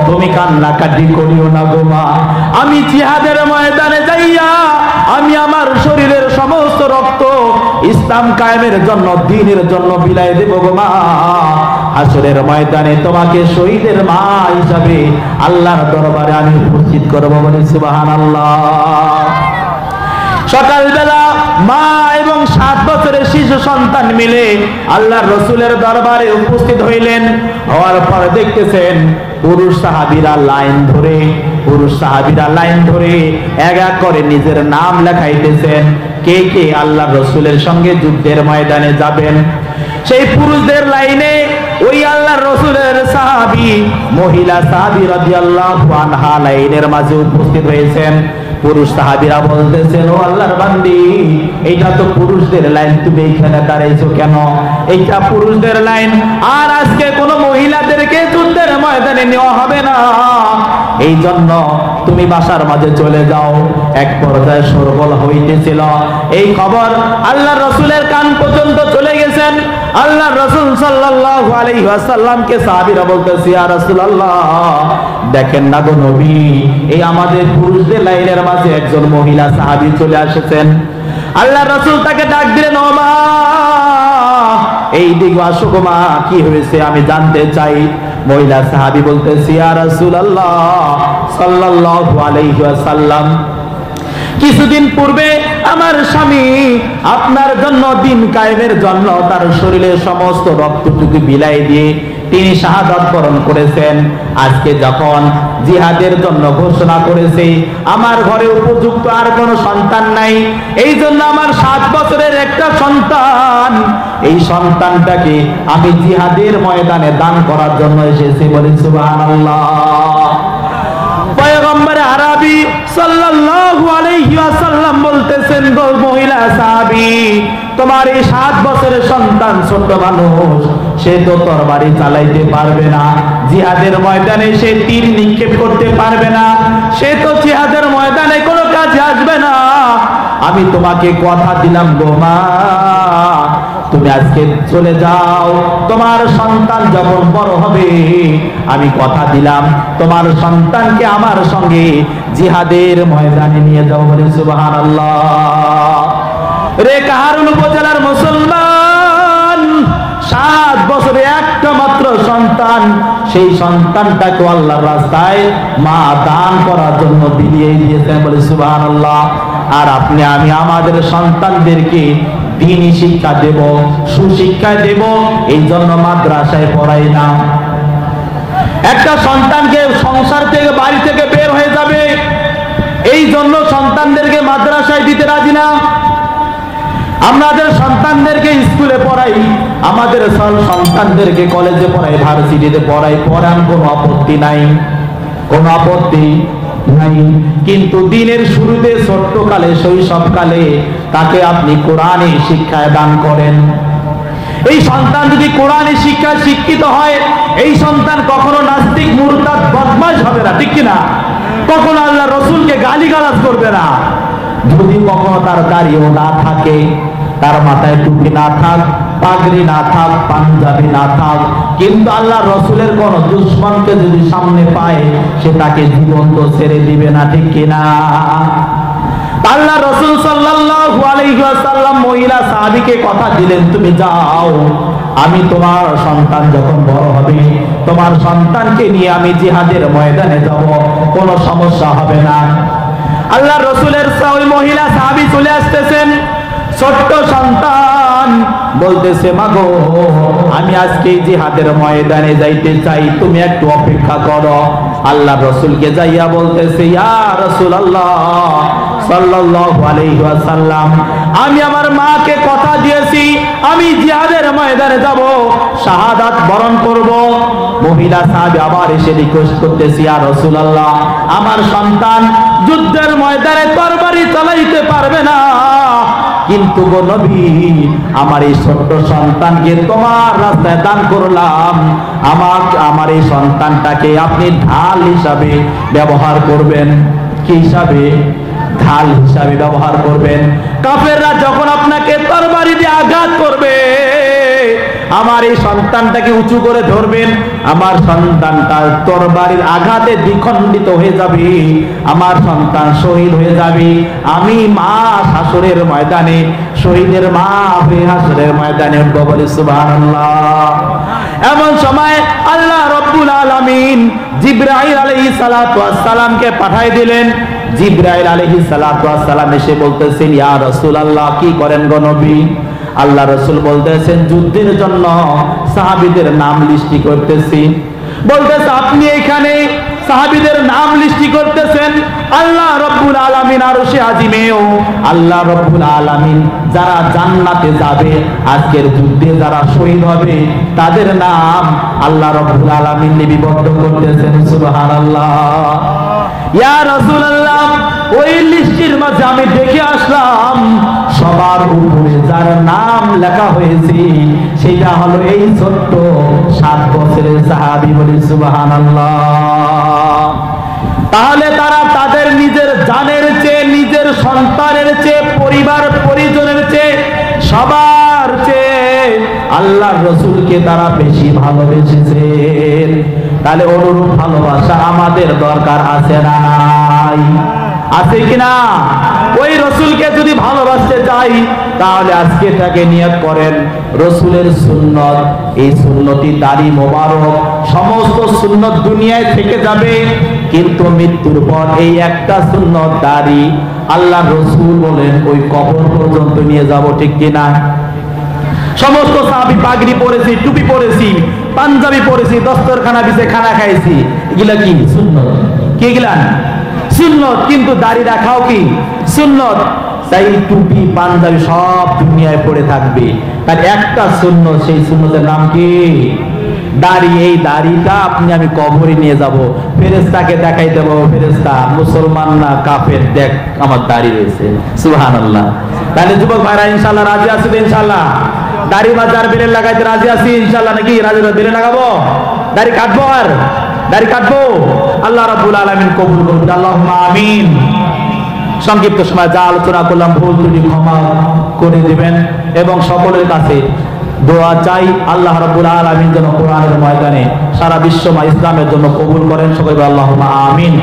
তুমি কান্নাকাটি করিও না গো মা, আমি জিহাদের ময়দানে যাইয়া আমি আমার শরীরের সমস্ত রক্ত ইসলাম কায়েমের জন্য, দ্বীনের জন্য বিলায় দেব গো মা। হাসরের ময়দানে তোমাকে শহীদের মা হিসাবে আল্লাহর দরবারে আমি উপস্থিত করব, বলে সুবহানাল্লাহ। সকালবেলা মা এবং 7 বছরের শিশু সন্তান মিলে আল্লাহর রাসূলের দরবারে উপস্থিত হইলেন। হওয়ার পর দেখতেছেন পুরুষ সাহাবীরা লাইন ধরে এক এক করে নিজের নাম লেখাইতেছেন, কে কে আল্লাহর রাসূলের সঙ্গে যুদ্ধের ময়দানে যাবেন। সেই পুরুষদের লাইনে ওই আল্লাহর রাসূলের সাহাবী, মহিলা সাহাবী রাদিয়াল্লাহু আনহা লাইনের মাঝে উপস্থিত হয়েছেন। পুরুষ সাহাবীরা বলতেছেন, ও আল্লাহর বান্দি, এইটা তো পুরুষদের লাইন, তুমি এখানে দাঁড়াইছো কেন? এইটা পুরুষদের লাইন, আর আজকে কোনো মহিলাদেরকে যুদ্ধের ময়দানে নেওয়া হবে না, এই জন্য তুমি বাসার মাঝে চলে যাও। এক পর্যায়ে শোরগোল হইতেছিল, এই খবর আল্লাহর রাসূলের কান পর্যন্ত চলে গেছেন। আল্লাহর রাসূল সাল্লাল্লাহু আলাইহি ওয়াসাল্লামকে সাহাবীরা বলতেছে, ইয়া রাসূলুল্লাহ, দেখেন না গো নবী, এই আমাদের পুরুষদের লাইনের মাঝে একজন মহিলা সাহাবী চলে এসেছেন। আল্লাহর রাসূল তাকে ডাক দিলেন, ও মা, এই দিকে আসো গো মা, কি হয়েছে আমি জানতে চাই। মহিলা সাহাবী বলতেছে, ইয়া রাসূলুল্লাহ সাল্লাল্লাহু আলাইহি ওয়াসাল্লাম, কিছুদিন পূর্বে আমার স্বামী আপনার জন্য, দ্বীন কায়েমের জন্য তার শরীরের সমস্ত রক্তটুকু বিলাই দিয়ে তিনি শাহাদাত বরণ করেছেন। আজকে যখন জিহাদের জন্য ঘোষণা করেছে, আমার ঘরে উপযুক্ত আর কোনো সন্তান নাই, এই জন্য আমার 7 বছরের একটা সন্তান, এই সন্তানটাকে আমি জিহাদের ময়দানে দান করার জন্য এসেছি, বলি সুবহানাল্লাহ। পয়গম্বর আরবি সাল্লাল্লাহু আলাইহি ওয়াসাল্লাম বলতেছেন, গো মহিলা সাহাবী, তোমার এই 7 বছরের সন্তান ছোট মানুষ, সে তো তরবারি চালাইতে পারবে না, জিহাদের ময়দানে সে তীর নিক্ষেপ করতে পারবে না, সে তো জিহাদের ময়দানে কোনো কাজে আসবে না। আমি তোমাকে কথা দিলাম গো মা, তুমি আজকে চলে যাও, তোমার সন্তান যখন বড় হবে, আমি কথা দিলাম তোমার সন্তানকে আমার সঙ্গে জিহাদের ময়দানে নিয়ে যাও, বলে সুবহানাল্লাহ। রে কাহারুল উপজেলার মুসলমান, 7 বছরে একটা মাত্র সন্তান, সেই সন্তানটাকে আল্লাহর রাস্তায় মা দান করার জন্য বিলিয়ে দিয়েছেন, বলে সুবহানাল্লাহ। আর আপনি আমি আমাদের সন্তানদেরকে দ্বীনি শিক্ষা দেব, সুশিক্ষা দেব, এই জন্য মাদ্রাসায় পড়াই না। একটা সন্তানকে সংসার থেকে, বাড়ি থেকে বের হয়ে যাবে, এই জন্য সন্তানদেরকে মাদ্রাসায় দিতে রাজি না। আমাদের সন্তানদেরকে স্কুলে পড়াই, আমাদের সন্তানদেরকে কলেজে পড়াই, ভার্সিটিতে পড়াই, পড়ান, কোনো আপত্তি নাই, কোনো আপত্তি নাই। কিন্তু দিনের শুরুতে, ছোট্টকালে, শৈশবকালে তাকে আপনি কোরআনের শিক্ষায় দান করেন। এই সন্তান যদি কোরআনের শিক্ষায় শিক্ষিত হয়, এই সন্তান কখনো নাস্তিক, মুরতাদ, বদমাশ হবে না, ঠিক কিনা? কখনো আল্লাহ রসুলকে গালিগালাজ করবে না। যদি কখনো তার দাড়িও না থাকে, তার মাথায় টুপি না থাক, পাগড়ি না থাক, পাঞ্জাবি না থাক, কিন্তু আল্লাহ রসুলের কোন দুশমনকে যদি সামনে পায়, সে তাকে জীবন্ত ছেড়ে দিবে না, ঠিক কিনা? আল্লাহ রসুল সাল্লাল্লাহু আলাইহি ওয়াসাল্লাম মহিলা সাহাবীকে কথা দিলেন, তুমি যাও, আমি তোমার সন্তান যখন বড় হবে, তোমার সন্তানকে নিয়ে আমি জিহাদের ময়দানে যাব, কোনো সমস্যা হবে না। আল্লাহ রসুলের ওই মহিলা সাহাবী চলে আসতেছেন, ছোট্ট সন্তান বলতেছে, মাগো আমি আজকে জিহাদের ময়দানে যাইতে চাই, তুমি একটু অপেক্ষা করো। আল্লাহ রসুলকে যাইয়া বলতেছে, ইয়া রাসূলুল্লাহ সাল্লাল্লাহু আলাইহি ওয়াসাল্লাম, আমি আমার মাকে কথা দিয়েছি, আমি জিহাদের ময়দানে যাব, শাহাদাত বরণ করব। মহিলা সাহাবী আবার এসে রিকোয়েস্ট করতেছে, ইয়া রাসূলুল্লাহ, আমার সন্তান যুদ্ধের ময়দানে তরবারি চালাইতে পারবে না, কিন্তু গো নবী, আমার এই ছোট্ট সন্তানকে তোমার রাস্তায় দান করলাম, আমার এই সন্তানটাকে আপনি ঢাল হিসাবে ব্যবহার করবেন। কি হিসাবে? ঢাল হিসাবে ব্যবহার করবেন। কাফেররা যখন আপনাকে তরবারি দিয়ে আঘাত করবে, আমার এই সন্তানটাকে উঁচু করে ধরবেন, আমার সন্তানটা তরবারির আঘাতে দ্বিখণ্ডিত হয়ে যাবে, আমার সন্তান শহীদ হয়ে যাবে, আমি মা হাসরের ময়দানে, শহীদের মা হয়ে হাসরের ময়দানে উঠব, বলি সুবহানাল্লাহ। এমন সময় আল্লাহ রব্বুল আলামিন জিবরাইল আলাইহিস সালাতু ওয়াস সালামকে পাঠিয়ে দিলেন। জিবরাইল আলাইহিস সালাতু ওয়াস সালাম এসে বলতেছেন, ইয়া রাসূলুল্লাহ, কি করেন গো নবী? আল্লাহ রসুল বলতেছেন, যুদ্ধের জন্য সাহাবীদের নাম লিস্টি করতেছি। বলতেছে, আপনি এখানে সাহাবীদের নাম লিস্টি করতেছেন, আল্লাহ রব্বুল আলামিন আরশে আজিমেও আল্লাহ রব্বুল আলামিন যারা জান্নাতে যাবে, আজকের যুদ্ধে যারা শহীদ হবে, তাদের নাম আল্লাহ রব্বুল আলামিন লিপিবদ্ধ করতেছেন। সুবহানাল্লাহ। ইয়া রাসূলুল্লাহ, ওই লিস্টের মাঝে আমি দেখে আসলাম, সবার উপরে যার নাম লেখা হয়েছে সেটা হলো এই ছোট্ট 7 বছরের সাহাবী, বলি সুবহানাল্লাহ। তাহলে তারা তাদের নিজের জানের চেয়ে, নিজের সন্তানের চেয়ে, পরিবার পরিজনের চেয়ে, সবার চেয়ে আল্লাহর রাসূলকে তারা বেশি ভালোবেসেছেন। তাহলে অনুরূপ ভালোবাসা আমাদের দরকার আছে না নাই? আছে কিনা? ওই রসুলকে যদি ভালোবাসতে চাই, তাহলে আজকে তাকে নিয়ত করেন রসুলের সুন্নত, এই সুন্নতি দাড়ি মোবারক, সমস্ত সুন্নত দুনিয়ায় থেকে যাবে, কিন্তু মৃত্যুর পর এই একটা সুন্নত দাড়ি আল্লাহ রসুল বলেন ওই কবর পর্যন্ত নিয়ে যাব, ঠিক কিনা? সমস্ত সাহাবী পাগড়ি পরেছি, টুপি পরেছি, পাঞ্জাবি পরেছি, দস্তরখানা বিছে খানা খাইছি, এগুলা কি সুন্নত? কি এগুলা সুন্নত, কিন্তু দাড়ি রাখাও কি সুন্নত। তাই টুপি পাঞ্জাবি সব দুনিয়ায় পড়ে থাকবে, তার একটা সুন্নত, সেই সুন্নতের নাম কি? দাড়ি। এই দাড়িটা আপনি আমি কবরে নিয়ে যাব, ফেরেশতাকে দেখাই দেব, ফেরেশতা মুসলমান না কাফের, দেখ আমার দাড়ি রয়েছে। সুবহানাল্লাহ। তাহলে যুবক ভাইরা ইনশাআল্লাহ রাজি আছি তো? ইনশাআল্লাহ দাড়ি বাজার বেলে লাগাইতে রাজি আছি ইনশাআল্লাহ, নাকি? রাজি? বেলে লাগাবো, দাড়ি কাটবো, আর দাড়ি কাটবো। আল্লাহ রাব্বুল আলামিন কবুল করুন, আল্লাহুম্মা আমিন। সংক্ষিপ্ত সময় যা আলোচনা করলাম ভুল ত্রুটি ক্ষমা করে দিবেন, এবং সকলের কাছে দোয়া চাই আল্লাহ রাব্বুল আলামিন যেন কোরআনের ময়দানে সারা বিশ্ব ইসলামের জন্য কবুল করেন। সকলে আল্লাহুম্মা আমিন।